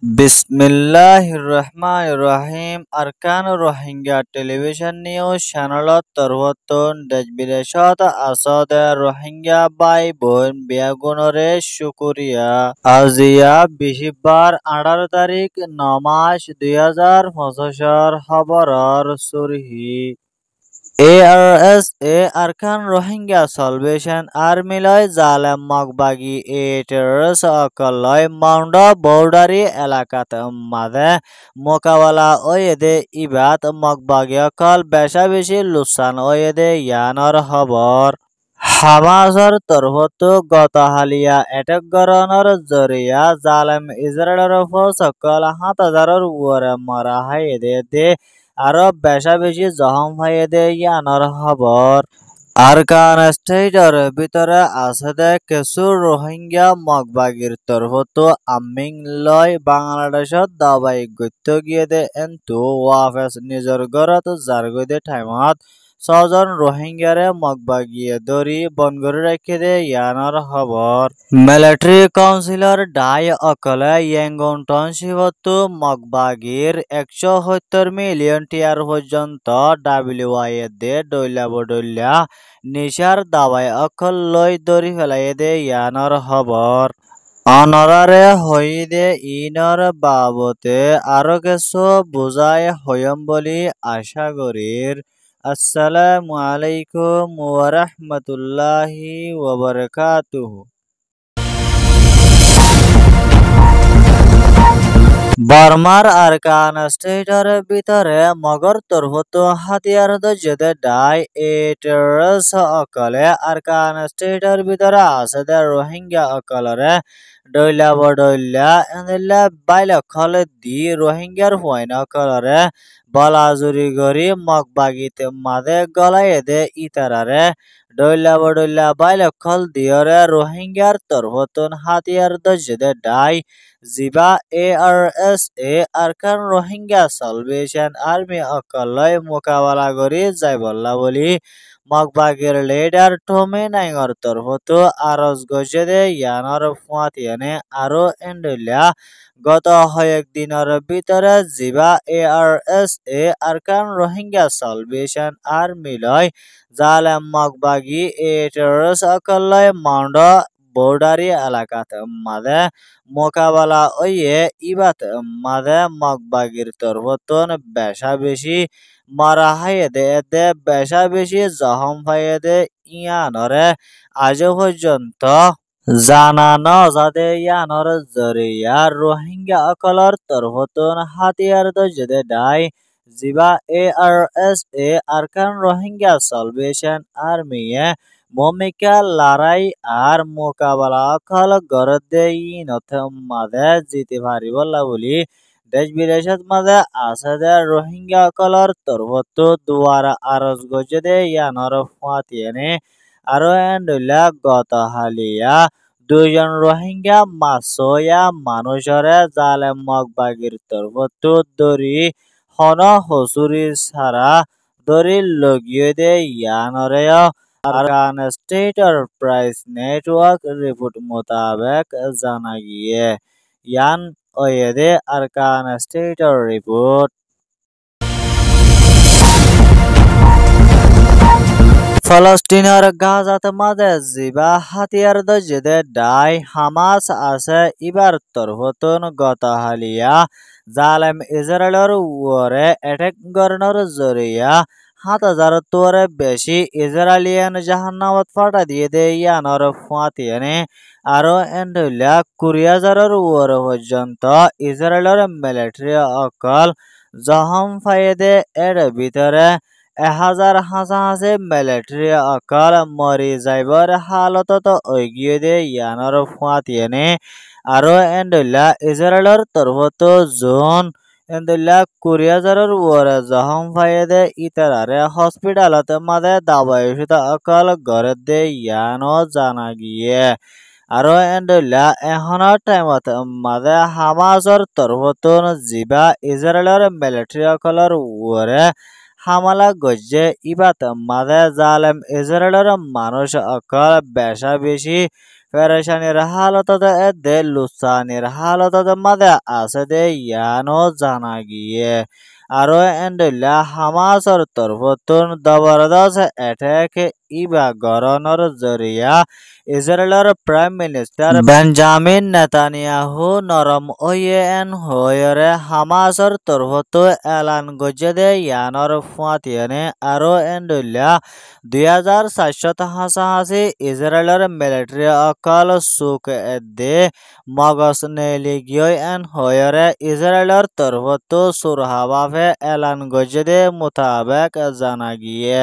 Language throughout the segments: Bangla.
Bismillahirrahmanirrahim. Arkan Rohingya television news channelot torboton dejbideshot asode Rohingya bai বোন বেগুনরে শুকুরিয়া আজিয়া বিহিবার 18 তারিখ 9 মাস 2025 খবরর সুরহি ARSA Arkan Rohingya Salvation Army লয় জালেম মগবাগী টেররিস্ট অকলয় মাউন্ড বর্ডারি এলাকাত মাঝে মোকাবেলা ওয়েদে ইবাত মগবাগী অকল বেশা বেশি লুসান ওয়েদে ইয়ানর খবর হামাজর তরফত গত হালিয়া এটেক গরণর জরিয়া জালেম ইসরায়েলের ফৌজ সকল 7,000-এর উপরে মারা হাইদে দে আরো বেশা বেশি জখম হাইদে ইয়ানর খবর আরকান স্টেটের ভিতরে আছে দে কিছু রোহিঙ্গা মগবাগির তরফত আমিং লয় বাংলাদেশত দাবাই গত্য গিয়ে দে এন্তু ওয়াফেস নিজর ঘরত জার গদে টাইমত 6জন রোহিঙ্গারে মগবাগিয়ে দরি বনগরে রেখে দে ইয়ানর খবর মিলিটারি কাউন্সিলর ডাই অকলে ইয়াঙ্গন টাউনশিপত মগবাগির 170 মিলিয়ন টিয়ার পর্যন্ত WIA দে ডইলা বডইলা নিশার দাবাই অকল লই দরি ফেলাই দে ইয়ানর খবর অনরারে হইদে ইনর বাবতে আরো কিছু বুঝাই হইম বলি আশা করির আসসালামু আলাইকুম ওয়া রাহমাতুল্লাহি ওয়া বারাকাতুহু বর্মার আরকান স্টেটের ভিতরে মগর তরফত হাতিয়ার দজেদে ডাই টেররিস্ট অকলে আরকান স্টেটের ভিতরে আছে দে রোহিঙ্গা অকলরে ডইলা বডইলা এন্দিল্লা বাইলা খলে দি রোহিঙ্গার হুয়াইন অকলরে বলাজুরি গরি মগবাগিতে মাদে গলায় দে ইতারারে ডইলা বডইলা বাইলা খল দিয়রে রোহিঙ্গার তরফতন হাতিয়ার দজেদে ডাই জিবা ARSA Arakan Rohingya Salvation Army অকলয় মোকাবেলা করে যাই বল্লা বলি মগবাগের লিডার টমে নাইঙর তরফত আরজ গজেদে ইয়ানর ফুয়াতিয়ানে আরো এন্ডলিয়া গত কয়েক দিনের ভিতরে জিবা ARSA Arakan Rohingya Salvation Army লয় জালেম মগবাগি টেররিস্ট অকলয় মাউন্ড বর্ডারি এলাকাত মাঝে মোকাবেলা ওয়ে ইবাত মাঝে মগবাগির তরফতন বেশা বেশি মারা হাইদে দে বেশা বেশি জখম হাইদে ইয়ানরে আজ পর্যন্ত জানানো যাতে ইয়ানর জরিয়া রোহিঙ্গা অকলর তরফতন হাতিয়ার দজেদে ডাই জিবা ARSA আরকান রোহিঙ্গা সালভেশন আর্মিয়ে ভূমিকা লড়াই আর মোকাবেলা অকল গরদে ইনত মাঝে জিতে পারিব বলি দেশ বিদেশত মাঝে আছে দে রোহিঙ্গা অকলর তরফত দুয়ারা আরজ গজে ইয়ানর ফাতিয়ানে আরো এন্ডুলা গত হালিয়া 2জন রোহিঙ্গা মাসয়া মানুষরে জালেম মগবাগির তরফত দরি হন হসুরি সারা দরি লগিয়ে দে ইয়ানরে আরকান স্টেটের প্রাইস নেটওয়ার্ক রিপোর্ট মোতাবেক জানা গিয়ে ইয়ান ওয়েদে আরকান স্টেটের রিপোর্ট ফলস্তিনের গাজাত মাঝে জিবা হাতিয়ার দজেদে ডাই হামাস আছে ইবার তরফতন গত হালিয়া জালেম ইসরায়েলের উপরে অ্যাটাক গরণর জরিয়া 7,000 তোরে বেশি ইসরায়েলিয়ান জাহান্নামত ফাটা দিয়ে দে ইয়ানর ফাতিয়ানে আরো এন্ডুলা 20,000-এর উপরে পর্যন্ত ইসরায়েলের মিলিটারি অকল জখম ফাইদে এর ভিতরে 1,000 হাসাহাসি মিলিটারি অকল মরি যাইবর হালতত ওইগিয়ে দে ইয়ানর ফাতিয়ানে আরো এন্ডুলা ইসরায়েলের তরফত জোন এন্ডুলা 20,000-এর উপরে জখম ফাইদে ইতারারে হসপিটালত মাঝে দাবাই অকল ঘরে দে ইয়ানো জানা গিয়ে আরো এন্ডুলা এখনৰ টাইমত মাঝে হামাজর তরফতন জিবা ইসরায়েলের মিলিটারি অকলর উপরে হামলা গজে ইবাত মাঝে জালেম ইসরায়েলের মানুষ অকল বেশা বেশি পেরেশানির হালততে এদে লুসানির হালততে মাদে আছে দে ইয়ানো জানা গিয়ে আরো এন্ডুল্লা হামাসর তরফতুন জবরদস্ত অ্যাটাক ইবা গরনর জরিয়া ইসরায়েলের প্রাইম মিনিস্টার বেঞ্জামিন নেতানিয়াহু নরম ওয়েন হয়রে হামাসর তরফতু এলান গজদে ইয়ানর ফুয়াতিয়ানে আরো এন্ডুল্লা 2400 হাসাহাসি ইসরায়েলের মিলিটারি অকল সুক এদে মগজ নেলিগিয় এন হয়রে ইসরায়েলের তরফতু সুরহাবাফে এলান গজদে মোতাবেক জানা গিয়ে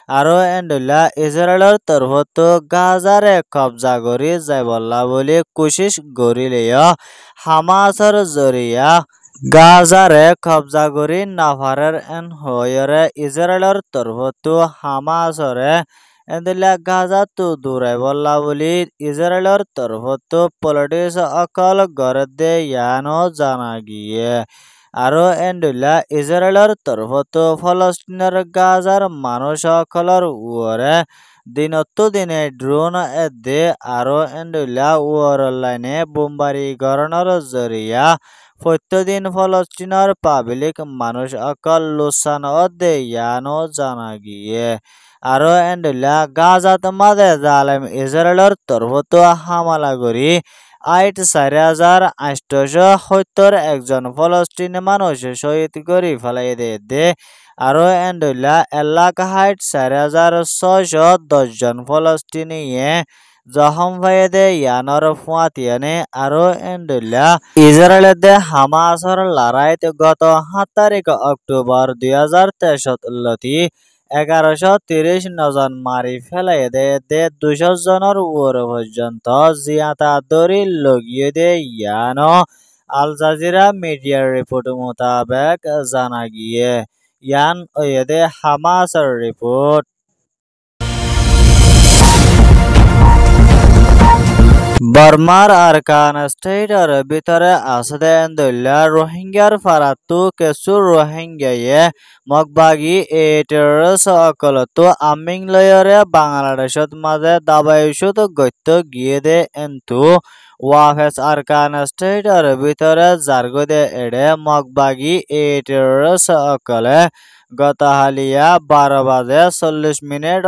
আরো এন্ডুল্লা ইসরায়েলের তরফতো গাজারে কবজা করি যাইবল্লা বলে কোশিশ করিলেও হামাসর জরিয়া গাজারে কবজা করি নাফারের এন হয়রে ইসরায়েলের তরফতো হামাসরে এন্ডুল্লা গাজা তো দূরে বল্লা বলি ইসরায়েলের তরফতো পলিটিক্স অকল গরদে ইয়ানো জানা গিয়ে আরো এন্ডুল্লা ইসরায়েলের তরফতো ফলস্তিনের গাজার মানুষ সকলের উরে দিনতো দিনে ড্রোন এদে আরো এন্ডুল্লা উর লাইনে বোমবারি গরণর জরিয়া প্রত্যেকদিন ফলস্তিনের পাবলিক মানুষ অকল লুসান অদে ইয়ানো জানা গিয়ে আরো এন্ডুল্লা গাজাত মাদে জালেম ইসরায়েলের তরফতো হামলা করি 4870 একজন ফলস্তিনি মানুষ শহীদ করে ফেলাই দে আরো এন্ডুল্লা এলাকা 4610 জন ফলস্তিনিয়ে জখম হয়ে দে ইয়ানর ফুয়াতিয়ানে আরো এন্ডুল্লা ইসরায়েলে হামাসর লড়াইত গত 7 তারিখ অক্টোবর 2023 লতি 1130 জন মারি ফেলাই দে 200 জনের উপর পর্যন্ত জিয়াতা দরি লগিয়ে দে ইয়ানো আল জাজিরা মিডিয়ার রিপোর্ট মোতাবেক জানা গিয়ে ইয়ান ওয়েদে হামাসর রিপোর্ট বর্মার আরকান স্টেটের ভিতরে আছে এন্ডুল্লা রোহিঙ্গার ফারাতু কিছু রোহিঙ্গায়ে মগবাগি এটারস অকলতো আমিং লয়রে বাংলাদেশত মাঝে দাবাইশুত গত্য গিয়ে দে এন্তু ওয়াফেস আরকান স্টেটের ভিতরে জারগদে এড়ে মগবাগি এটারস অকলে গতহালিয়া 12 বাজে 40 মিনিট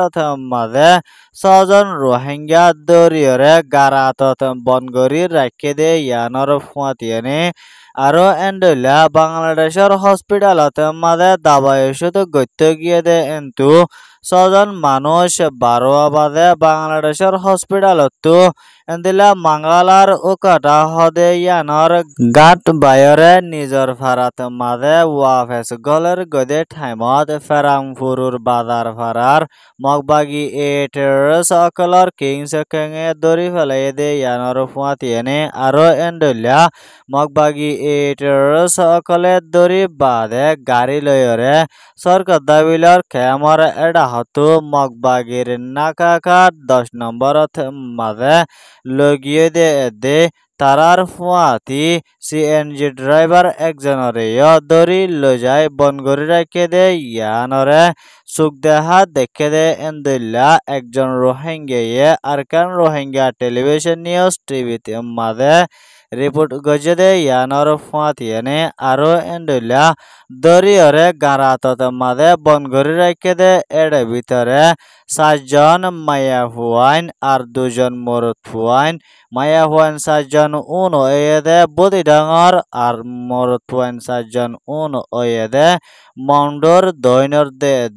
মাঝে 6 জন রোহিঙ্গা দরিয়রে গারাতত বনগরি রাখে দে ইয়ানর ফুয়াতিয়ানে আরো এন্ডুল্লা বাংলাদেশের হসপিটালত মাঝে দাবাই ওষুধ গত্য গিয়ে দে এন্তু 6 জন মানুষ 12 বাজে বাংলাদেশের হসপিটালত এন্দিলা মাঙ্গালার উকাটা হদে ইয়ানর গাট বায়রে নিজর ফারাত মাঝে ওয়াফেস গলের গদে ঠাইমত ফেরাংপুরুর বাজার ফারার মগবাগি এটারস অকলর কিংস কেঙে দরি ফেলাই দে ইয়ানর ফুয়াতিয়ানে আরো এন্ডুল্লা মগবাগি এটারস অকলে দরি বাদে গাড়ি লয়রে সরকার দাবিলর খেমর এডা হতু মগবাগির নাকাকার 10 নম্বরত মাঝে লগিয়ে দে তারার ফুয়াতি সিএনজি ড্রাইভার একজনরে দরি লজাই বনগরি রাখে দে ইয়ানরে সুখ দেহা দেখে দে এন্দিল্লা একজন রোহিঙ্গিয়ে আরকান রোহিঙ্গা টেলিভিশন নিউজ টিভিতে মাঝে রিপোর্ট গজে দে ইয়ানর ফুয়াতিয়ানে আরো এন্ডুল্লা দরিয়রে গারাতত মাঝে বনগরি রাখে দে এড়ে ভিতরে 7 জন মায়া হুয়াইন আর 2 জন মরুত হুয়াইন মায়া হুয়াইন 7 জন উন ওয়েদে বদি ডাঙর আর মরুত হুয়াইন 7 জন উন ওয়েদে মন্ডর দৈনর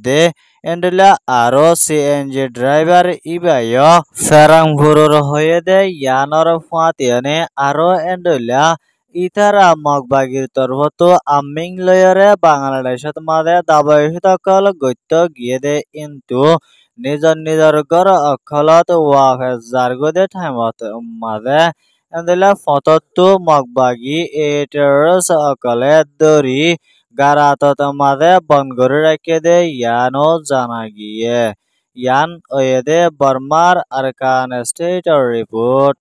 দে এন্ডুল্লা আরো সিএনজি ড্রাইভার ইবায় ফেরাংপুরুর হয়ে দে ইয়ানর ফুয়াতিয়ানে আরো এন্ডুল্লা ইতারা মগবাগির তরফতো আমিং লয়রে বাংলাদেশত মাঝে দাবাই সকল গত্য গিয়ে দে কিন্তু নিজর গর অখলত ওয়াফেস জারগদে ঠাইমত মাঝে এন্দিলা ফতত্তু মগবাগি এটারস অকলে দরি গারাতত মাঝে বনগরি রাখে দে ইয়ানো জানা গিয়ে ইয়ান ওয়েদে বর্মার আরকান স্টেটের রিপোর্ট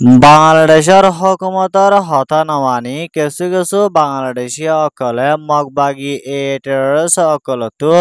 বাংলাদেশের হুকুমতের হতা নমানি কিছু কিছু বাংলাদেশী অকলে মগবাগী এটার্স অকলতো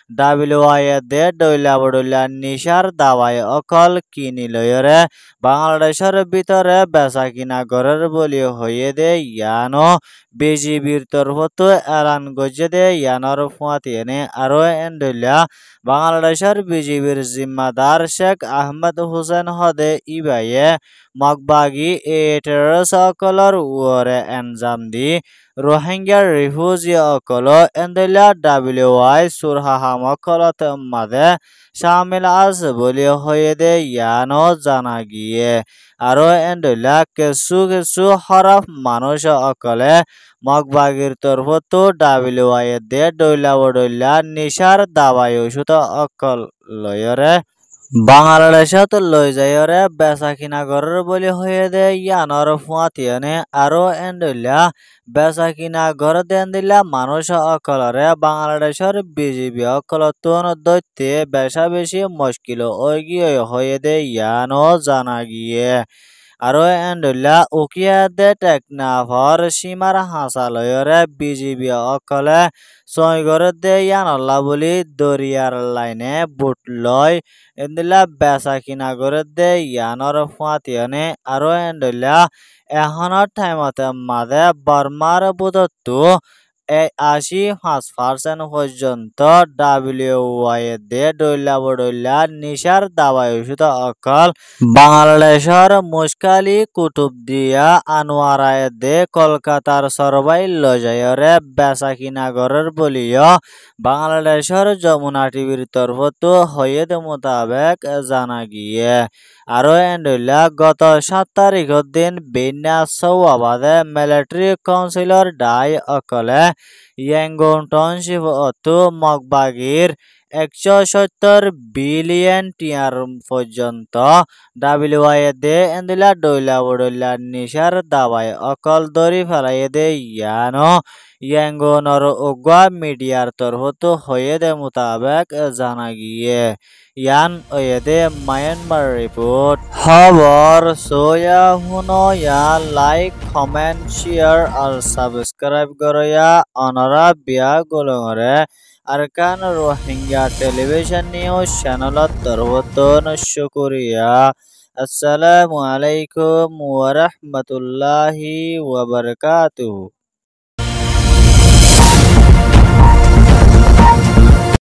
ডাব্লিউআইএ দৈলা বডৈলা নিশার দাওয়াই অকল কিনি লয়রে বাংলাদেশের ভিতরে বেচা কিনা গরের বলি হয়ে দে ইয়ানো বিজিবির তরফতো এলান গজে দে ইয়ানোর ফুয়াতিয়েনে আরো এন্ডলিয়া বাংলাদেশের বিজিবির জিম্মাদার শেখ আহমেদ হোসেন হদে ইবাইয়ে মগবাগী এটার্স অকলর উয়রে এনজাম দি রোহিঙ্গা রিফিউজি অকল এন্ডেলা ডাব্লিউআই সুরহাহাম অকলত মাদে শামিল আছে বলে হয়ে দে ইয়ানো জানা গিয়ে আরো এন্ডেলা কিছু কিছু হরফ মানুষ অকলে মগবাগির তরফতো ডাব্লিউআই দে ডইলা বডইলা নিশার দাবাই ওষুধ অকল লয়রে বাংলাদেশত লই যায়রে বেচা কিনা গরের বলি হয়ে দে ইয়ানর ফুয়াতিয়নে আরো এন্ডলিয়া বেচা কিনা গর দেন দিলা মানুষ অকলরে বাংলাদেশের বিজিবি অকলতন দৈত্যে বেশা বেশি মুশকিল ওগিয়ে হয়ে দে ইয়ানো জানা গিয়ে আরো এন্ডলিয়া উকিয়া দে টেকনাফর সীমার হাসালয়রে বিজিবি অকলে সৈগর দে ইয়ানল্লা বলি দরিয়ার লাইনে বুট লয় এন্দিলা বেচা কিনা করে দে ইয়ানর ফুয়াতিয়নে আরো এন্ডলিয়া এখনৰ টাইমতে মাদে বর্মার বুধত্তু 85% পর্যন্ত ডাব্লিউআই দে ডইলা বডইলা নিশার দাবাই ওষুধ অকল বাংলাদেশের মুশকালি কুতুবদিয়া আনোয়ারায় দে কলকাতার সরবাই লজায়রে বেচা কিনা গরের বলিও বাংলাদেশের যমুনা টিভির তরফতো হইয়েদ মোতাবেক জানা গিয়ে আরো এন্ডলিয়া গত 7 তারিখের দিন বিন্যা সৌবাদে মিলিটারি কাউন্সিলর ডাই অকলে ইয়াঙ্গুন টাউনশিপ অতু মগবাগির 170 বিলিয়ন টিয়ার পর্যন্ত ডাব্লিউআই দে এন্দিলা ডইলা বডইলা নিশার দাবাই অকল দরি ফেলাই দে ইয়ানো ইয়াঙ্গুনর উগা মিডিয়ার তরফতো হয়ে দে মোতাবেক জানা গিয়ে ইয়ান ওয়েদে মায়ানমার রিপোর্ট খবর সোয়া হুনো ইয়া লাইক কমেন্ট শেয়ার আর সাবস্ক্রাইব করয়া অনরা বিয়া গোলঙরে আরকান রোহিঙ্গা টেলিভিশন নিউজ চ্যানেলত তরফতন শুকরিয়া আসসালামু আলাইকুম ওয়া রাহমাতুল্লাহি ওয়া বারাকাতুহু।